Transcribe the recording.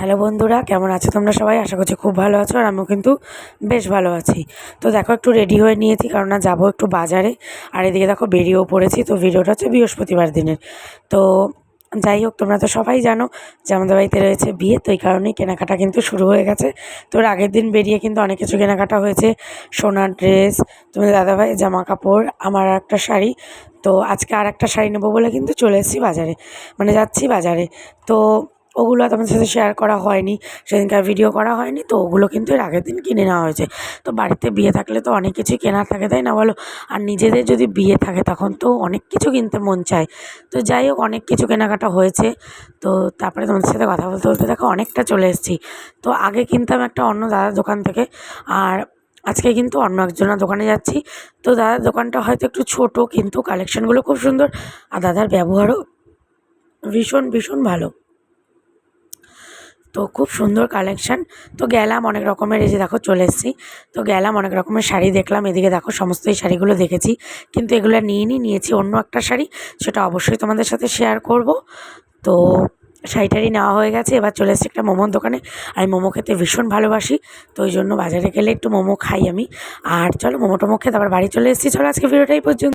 Hello বন্ধুরা, কেমন আছো তোমরা সবাই? আশা করছি খুব ভালো আছো, আর আমিও কিন্তু বেশ ভালো আছি। তো দেখো, একটু রেডি হয়ে নিয়েছি, কারণ না যাবো একটু বাজারে। আর এদিকে দেখো বেরিয়েও পড়েছি। তো ভিডিওটা হচ্ছে বৃহস্পতিবার দিনের। তো যাই হোক, তোমরা তো সবাই জানো যে আমাদের বাড়িতে রয়েছে বিয়ে, তো এই কারণেই কেনাকাটা কিন্তু শুরু হয়ে গেছে। তো এর আগের দিন বেরিয়ে কিন্তু অনেক কিছু কেনাকাটা হয়েছে। সোনার ড্রেস, তোমাদের দাদাভাইয়ের জামা কাপড়, আমার একটা শাড়ি। তো আজকে আর একটা শাড়ি নেবো বলে কিন্তু চলে এসেছি বাজারে, মানে যাচ্ছি বাজারে। তো ওগুলো তোমাদের সাথে শেয়ার করা হয়নি, সেদিনকার ভিডিও করা হয়নি। তো ওগুলো কিন্তু এর আগের দিন কিনে নেওয়া হয়েছে। তো বাড়িতে বিয়ে থাকলে তো অনেক কিছুই কেনার থাকে, তাই না বলো? আর নিজেদের যদি বিয়ে থাকে তখন তো অনেক কিছু কিনতে মন চায়। তো যাই হোক, অনেক কিছু কেনাকাটা হয়েছে। তো তারপরে তোমাদের সাথে কথা বলতে বলতে দেখো অনেকটা চলে এসেছি। তো আগে কিনতাম একটা অন্য দাদার দোকান থেকে, আর আজকে কিন্তু অন্য একজনের দোকানে যাচ্ছি। তো দাদার দোকানটা হয়তো একটু ছোটো, কিন্তু কালেকশানগুলো খুব সুন্দর, আর দাদার ব্যবহারও ভীষণ ভীষণ ভালো। তো খুব সুন্দর কালেকশান। তো গেলাম অনেক রকমের, এই যে দেখো চলে এসেছি। তো গেলাম অনেক রকমের শাড়ি দেখলাম, এদিকে দেখো সমস্ত এই শাড়িগুলো দেখেছি, কিন্তু এগুলো নিয়েছি অন্য একটা শাড়ি, সেটা অবশ্যই তোমাদের সাথে শেয়ার করব। তো শাড়িটারি নেওয়া হয়ে গেছে, এবার চলে এসেছি একটা মোমোর দোকানে। আমি মোমো খেতে ভীষণ ভালোবাসি, তো ওই জন্য বাজারে গেলে একটু মোমো খাই আমি। আর চলো মোমো টোমো খেয়ে তারপর বাড়ি চলে এসেছি। চলো আজকে ভিডিওটা এই পর্যন্ত।